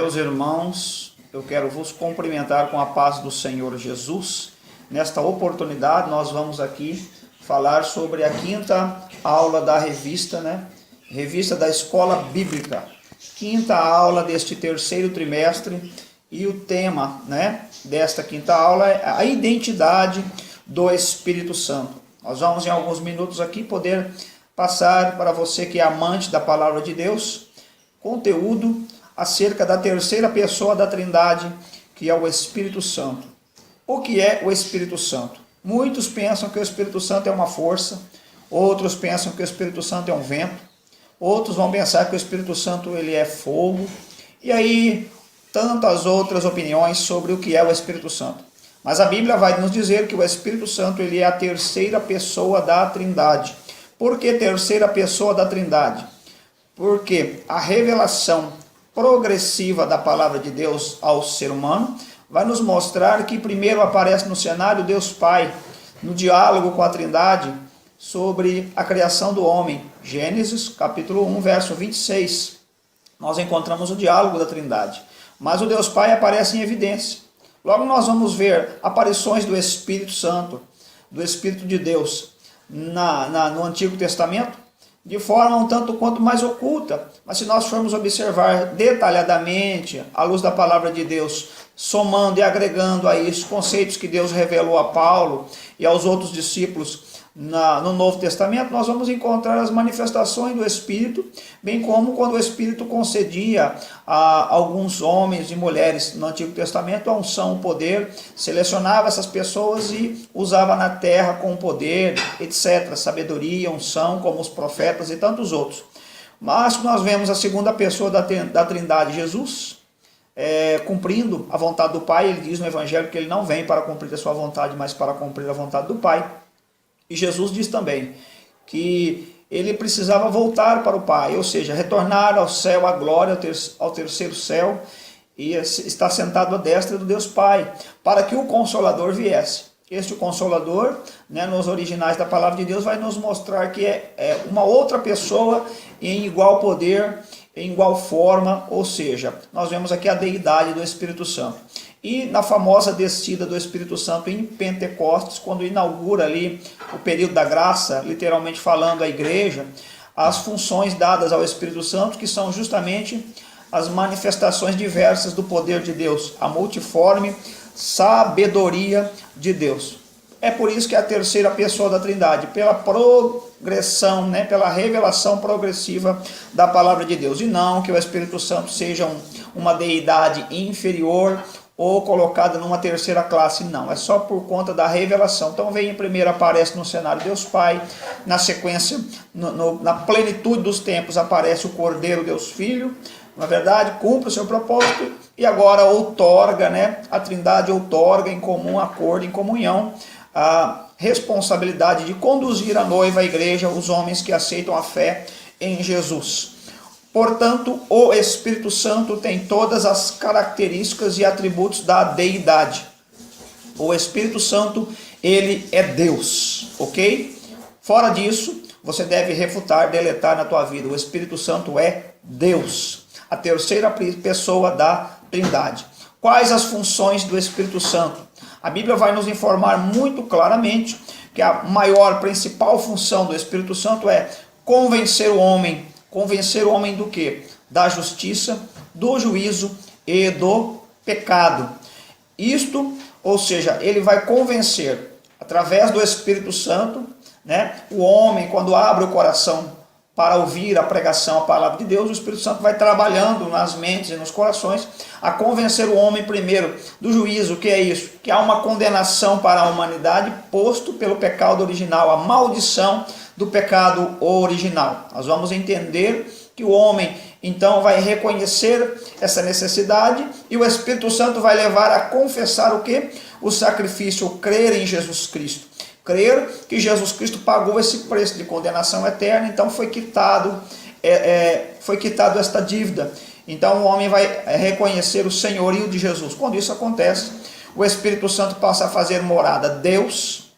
Meus irmãos, eu quero vos cumprimentar com a paz do Senhor Jesus. Nesta oportunidade, nós vamos aqui falar sobre a quinta aula da revista, Revista da Escola Bíblica. Quinta aula deste terceiro trimestre, e o tema, desta quinta aula é a identidade do Espírito Santo. Nós vamos em alguns minutos aqui poder passar para você que é amante da palavra de Deus, conteúdo acerca da terceira pessoa da Trindade, que é o Espírito Santo. O que é o Espírito Santo? Muitos pensam que o Espírito Santo é uma força, outros pensam que o Espírito Santo é um vento, outros vão pensar que o Espírito Santo ele é fogo, e aí tantas outras opiniões sobre o que é o Espírito Santo. Mas a Bíblia vai nos dizer que o Espírito Santo ele é a terceira pessoa da Trindade. Por que terceira pessoa da Trindade? Porque a revelação progressiva da palavra de Deus ao ser humano vai nos mostrar que primeiro aparece no cenário Deus Pai, no diálogo com a Trindade, sobre a criação do homem. Gênesis capítulo 1, verso 26. Nós encontramos o diálogo da Trindade. Mas o Deus Pai aparece em evidência. Logo nós vamos ver aparições do Espírito Santo, do Espírito de Deus, no Antigo Testamento, de forma um tanto quanto mais oculta. Mas se nós formos observar detalhadamente, à luz da palavra de Deus, somando e agregando a isso conceitos que Deus revelou a Paulo e aos outros discípulos no Novo Testamento, nós vamos encontrar as manifestações do Espírito, bem como quando o Espírito concedia a alguns homens e mulheres no Antigo Testamento a unção, o poder, selecionava essas pessoas e usava na terra com poder, etc., sabedoria, unção, como os profetas e tantos outros. Mas nós vemos a segunda pessoa da Trindade, Jesus, cumprindo a vontade do Pai. Ele diz no Evangelho que ele não vem para cumprir a sua vontade, mas para cumprir a vontade do Pai. E Jesus diz também que ele precisava voltar para o Pai, ou seja, retornar ao céu, à glória, ao terceiro céu, e estar sentado à destra do Deus Pai, para que o Consolador viesse. Este Consolador, nos originais da palavra de Deus, vai nos mostrar que é uma outra pessoa em igual poder, em igual forma, ou seja, nós vemos aqui a deidade do Espírito Santo. E na famosa descida do Espírito Santo em Pentecostes, quando inaugura ali o período da graça, literalmente falando a igreja, as funções dadas ao Espírito Santo, que são justamente as manifestações diversas do poder de Deus, a multiforme sabedoria de Deus. É por isso que é a terceira pessoa da Trindade, pela progressão, pela revelação progressiva da palavra de Deus. E não que o Espírito Santo seja uma deidade inferior ou colocada numa terceira classe, não. É só por conta da revelação. Então vem primeiro, aparece no cenário Deus Pai, na sequência, na plenitude dos tempos, aparece o Cordeiro Deus Filho, na verdade, cumpre o seu propósito, e agora outorga, a Trindade outorga em comum acordo, em comunhão, a responsabilidade de conduzir a noiva, a igreja, os homens que aceitam a fé em Jesus. Portanto, o Espírito Santo tem todas as características e atributos da deidade. O Espírito Santo, ele é Deus, ok? Fora disso, você deve refutar, deletar na tua vida. O Espírito Santo é Deus, a terceira pessoa da Trindade. Quais as funções do Espírito Santo? A Bíblia vai nos informar muito claramente que a maior, principal função do Espírito Santo é convencer o homem. Convencer o homem do quê? Da justiça, do juízo e do pecado. Isto, ou seja, ele vai convencer, através do Espírito Santo, o homem, quando abre o coração para ouvir a pregação, a palavra de Deus, o Espírito Santo vai trabalhando nas mentes e nos corações, a convencer o homem primeiro do juízo. O que é isso? Que há uma condenação para a humanidade posto pelo pecado original, a maldição do pecado original. Nós vamos entender que o homem então vai reconhecer essa necessidade, e o Espírito Santo vai levar a confessar o quê? O sacrifício, crer em Jesus Cristo. Crer que Jesus Cristo pagou esse preço de condenação eterna, então foi quitado esta dívida. Então o homem vai reconhecer o senhorio de Jesus. Quando isso acontece, o Espírito Santo passa a fazer morada Deus.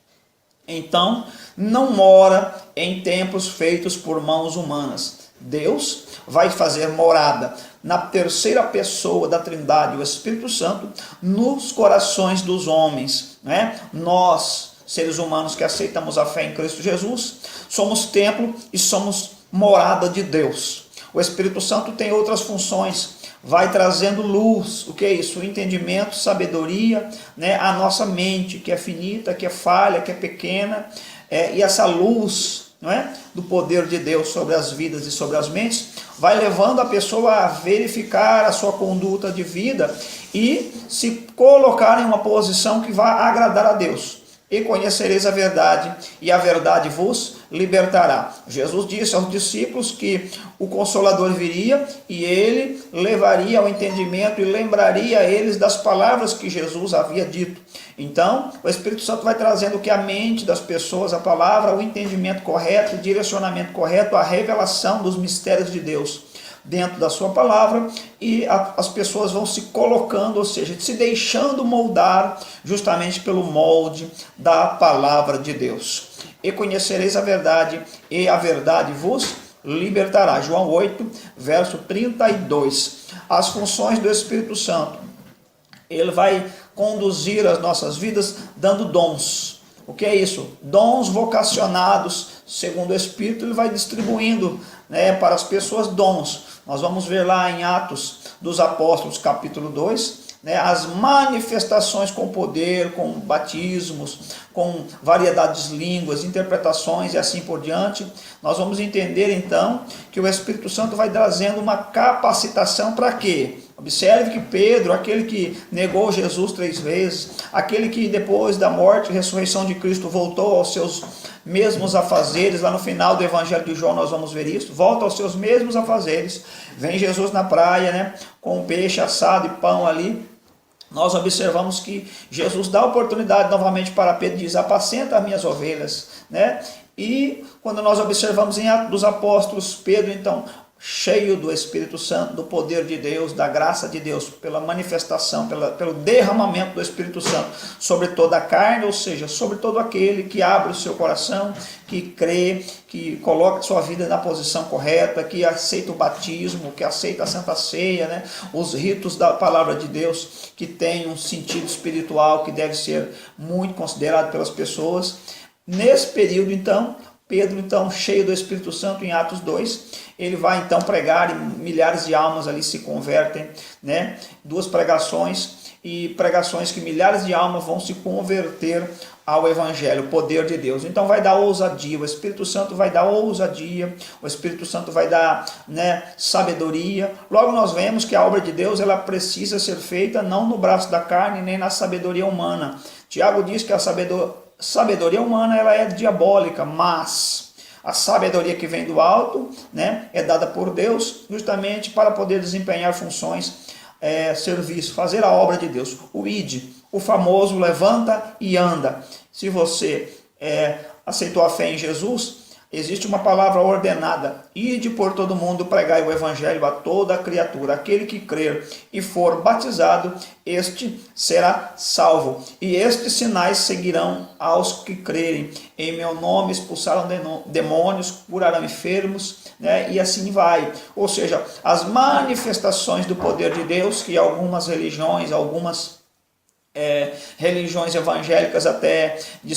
Então não mora em templos feitos por mãos humanas. Deus vai fazer morada na terceira pessoa da Trindade, o Espírito Santo, nos corações dos homens, né? Nós, seres humanos que aceitamos a fé em Cristo Jesus, somos templo e somos morada de Deus. O Espírito Santo tem outras funções, vai trazendo luz. O que é isso? O entendimento, sabedoria, né? A nossa mente, que é finita, que é falha, que é pequena, e essa luz, não é, do poder de Deus sobre as vidas e sobre as mentes, vai levando a pessoa a verificar a sua conduta de vida e se colocar em uma posição que vai agradar a Deus. E conhecereis a verdade, e a verdade vos libertará. Jesus disse aos discípulos que o Consolador viria e ele levaria ao entendimento e lembraria a eles das palavras que Jesus havia dito. Então, o Espírito Santo vai trazendo que a mente das pessoas, a palavra, o entendimento correto, o direcionamento correto, a revelação dos mistérios de Deus dentro da sua palavra, e as pessoas vão se colocando, ou seja, se deixando moldar justamente pelo molde da palavra de Deus. E conhecereis a verdade, e a verdade vos libertará. João 8, verso 32. As funções do Espírito Santo. Ele vai conduzir as nossas vidas dando dons. O que é isso? Dons vocacionados, segundo o Espírito, ele vai distribuindo, né, para as pessoas dons. Nós vamos ver lá em Atos dos Apóstolos, capítulo 2, né, as manifestações com poder, com batismos, com variedades de línguas, interpretações e assim por diante. Nós vamos entender então que o Espírito Santo vai trazendo uma capacitação para quê? Observe que Pedro, aquele que negou Jesus 3 vezes, aquele que depois da morte e ressurreição de Cristo voltou aos seus mesmos afazeres, lá no final do Evangelho de João nós vamos ver isso, volta aos seus mesmos afazeres, vem Jesus na praia, né, com peixe assado e pão ali. Nós observamos que Jesus dá oportunidade novamente para Pedro, diz, apacenta as minhas ovelhas, né? E quando nós observamos em Atos dos Apóstolos, Pedro então, cheio do Espírito Santo, do poder de Deus, da graça de Deus, pela manifestação, pelo derramamento do Espírito Santo sobre toda a carne, ou seja, sobre todo aquele que abre o seu coração, que crê, que coloca sua vida na posição correta, que aceita o batismo, que aceita a Santa Ceia, né? Os ritos da palavra de Deus, que tem um sentido espiritual que deve ser muito considerado pelas pessoas. Nesse período, então, Pedro, então, cheio do Espírito Santo, em Atos 2, ele vai então pregar e milhares de almas ali se convertem, né? 2 pregações, e pregações que milhares de almas vão se converter ao Evangelho, o poder de Deus. Então vai dar ousadia, o Espírito Santo vai dar ousadia, o Espírito Santo vai dar, né, sabedoria. Logo nós vemos que a obra de Deus ela precisa ser feita não no braço da carne, nem na sabedoria humana. Tiago diz que a sabedoria humana ela é diabólica, mas a sabedoria que vem do alto, né, é dada por Deus justamente para poder desempenhar funções, serviço, fazer a obra de Deus. O id, o famoso levanta e anda. Se você aceitou a fé em Jesus, existe uma palavra ordenada: ide por todo mundo, pregai o evangelho a toda criatura. Aquele que crer e for batizado, este será salvo. E estes sinais seguirão aos que crerem. Em meu nome expulsarão demônios, curarão enfermos, né? E assim vai. Ou seja, as manifestações do poder de Deus que algumas religiões, religiões evangélicas até de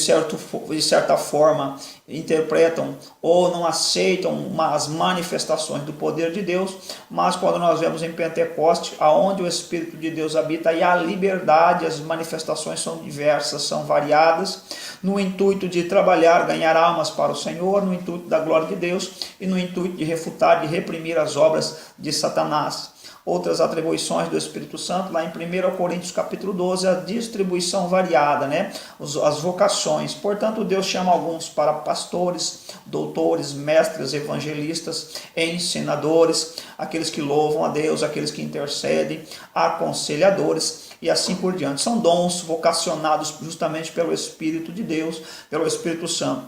certa forma interpretam ou não aceitam as manifestações do poder de Deus, mas quando nós vemos em Pentecoste, aonde o Espírito de Deus habita e a liberdade, as manifestações são diversas, são variadas, no intuito de trabalhar, ganhar almas para o Senhor, no intuito da glória de Deus e no intuito de refutar, de reprimir as obras de Satanás. Outras atribuições do Espírito Santo, lá em 1 Coríntios capítulo 12, a distribuição variada, né? As vocações. Portanto, Deus chama alguns para pastores, doutores, mestres, evangelistas, ensinadores, aqueles que louvam a Deus, aqueles que intercedem, aconselhadores e assim por diante. São dons vocacionados justamente pelo Espírito de Deus, pelo Espírito Santo.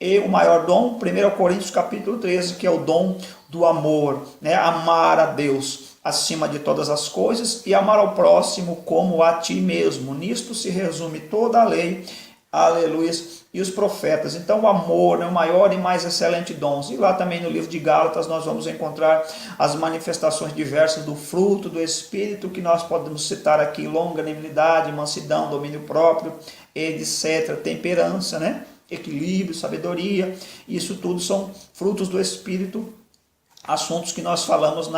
E o maior dom, 1 Coríntios capítulo 13, que é o dom do amor, né? Amar a Deus acima de todas as coisas e amar ao próximo como a ti mesmo. Nisto se resume toda a lei aleluia, e os profetas. Então o amor é o maior e mais excelente dom. E lá também no livro de Gálatas nós vamos encontrar as manifestações diversas do fruto do Espírito, que nós podemos citar aqui: longanimidade, mansidão, domínio próprio, etc., temperança, né? Equilíbrio, sabedoria. Isso tudo são frutos do Espírito, assuntos que nós falamos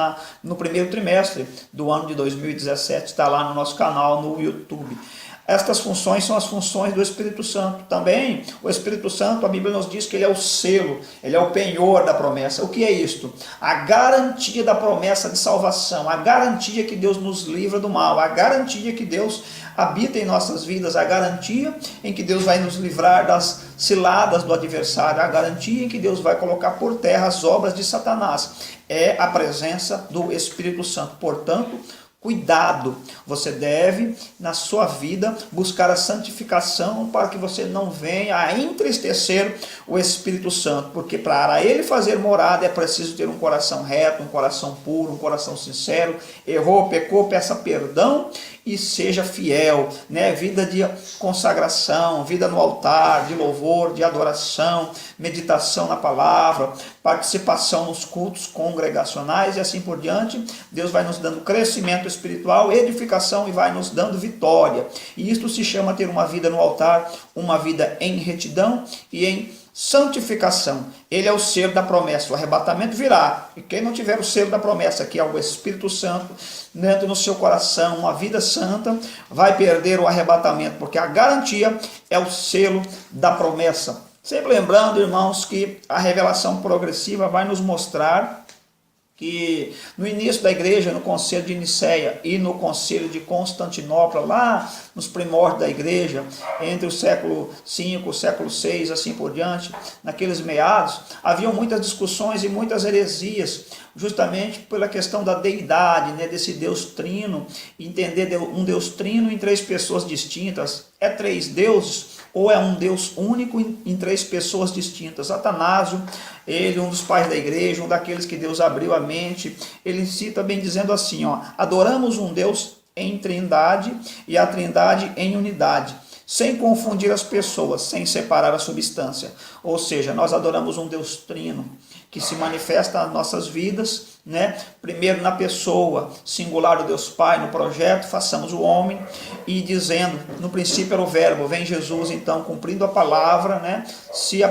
no primeiro trimestre do ano de 2017, está lá no nosso canal no YouTube. Estas funções são as funções do Espírito Santo. Também o Espírito Santo, a Bíblia nos diz que ele é o selo, ele é o penhor da promessa. O que é isto? A garantia da promessa de salvação, a garantia que Deus nos livra do mal, a garantia que Deus habita em nossas vidas, a garantia em que Deus vai nos livrar das ciladas do adversário, a garantia em que Deus vai colocar por terra as obras de Satanás. É a presença do Espírito Santo. Portanto, cuidado, você deve na sua vida buscar a santificação para que você não venha a entristecer o Espírito Santo, porque para ele fazer morada é preciso ter um coração reto, um coração puro, um coração sincero. Errou, pecou, peça perdão e seja fiel, né? Vida de consagração, vida no altar, de louvor, de adoração, meditação na palavra, participação nos cultos congregacionais e assim por diante. Deus vai nos dando crescimento espiritual, edificação, e vai nos dando vitória. E isto se chama ter uma vida no altar, uma vida em retidão e em santificação. Ele é o selo da promessa. O arrebatamento virá, e quem não tiver o selo da promessa, que é o Espírito Santo dentro no seu coração, uma vida santa, vai perder o arrebatamento, porque a garantia é o selo da promessa. Sempre lembrando, irmãos, que a revelação progressiva vai nos mostrar que no início da igreja, no concílio de Nicéia e no concílio de Constantinopla, lá nos primórdios da igreja, entre o século V, o século VI, assim por diante, naqueles meados, haviam muitas discussões e muitas heresias, justamente pela questão da deidade, né, desse Deus trino, entender um Deus trino em três pessoas distintas. É três deuses ou é um Deus único em três pessoas distintas? Atanásio, ele, um dos pais da igreja, um daqueles que Deus abriu a mente, ele cita bem dizendo assim, ó: adoramos um Deus em trindade e a trindade em unidade, sem confundir as pessoas, sem separar a substância. Ou seja, nós adoramos um Deus trino, que se manifesta nas nossas vidas, né? Primeiro na pessoa singular do Deus Pai, no projeto Façamos o Homem, e dizendo, no princípio era o verbo, vem Jesus então cumprindo a palavra, né? Se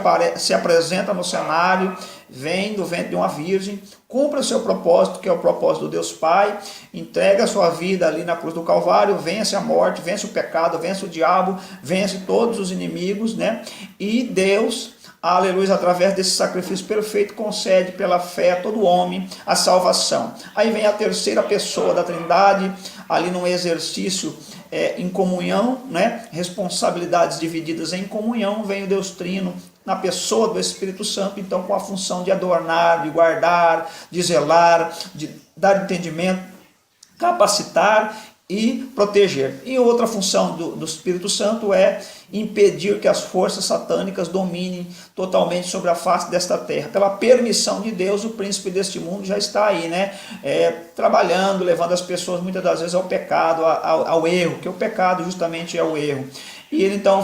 apresenta no cenário, vem do ventre de uma virgem, cumpre o seu propósito, que é o propósito do Deus Pai, entrega a sua vida ali na cruz do Calvário, vence a morte, vence o pecado, vence o diabo, vence todos os inimigos, né? E Deus, aleluia, através desse sacrifício perfeito, concede pela fé a todo homem a salvação. Aí vem a terceira pessoa da Trindade, ali num exercício em comunhão, né? Responsabilidades divididas em comunhão, vem o Deus Trino na pessoa do Espírito Santo, então com a função de adornar, de guardar, de zelar, de dar entendimento, capacitar e proteger. E outra função do Espírito Santo é impedir que as forças satânicas dominem totalmente sobre a face desta terra. Pela permissão de Deus, o príncipe deste mundo já está aí, né? Trabalhando, levando as pessoas muitas das vezes ao pecado, ao erro, que o pecado justamente é o erro. E ele então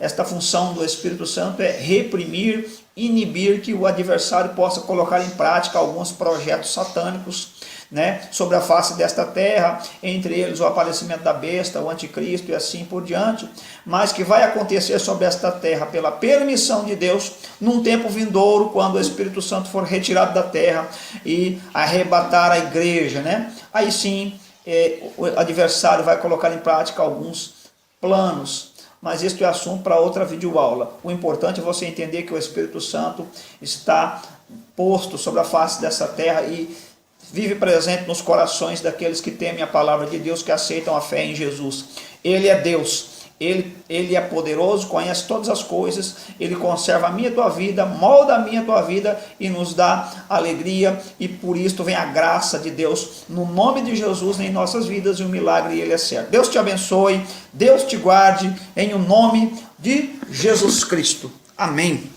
esta função do Espírito Santo é reprimir, inibir que o adversário possa colocar em prática alguns projetos satânicos, né, sobre a face desta terra, entre eles o aparecimento da besta, o anticristo e assim por diante, mas que vai acontecer sobre esta terra pela permissão de Deus, num tempo vindouro, quando o Espírito Santo for retirado da terra e arrebatar a igreja, né? Aí sim, o adversário vai colocar em prática alguns planos, mas isso é assunto para outra videoaula. O importante é você entender que o Espírito Santo está posto sobre a face dessa terra e vive presente nos corações daqueles que temem a palavra de Deus, que aceitam a fé em Jesus. Ele é Deus, Ele é poderoso, conhece todas as coisas, Ele conserva a minha e a tua vida, molda a minha e a tua vida e nos dá alegria, e por isso vem a graça de Deus no nome de Jesus em nossas vidas, e o milagre Ele é certo. Deus te abençoe, Deus te guarde, em o nome de Jesus Cristo. Amém.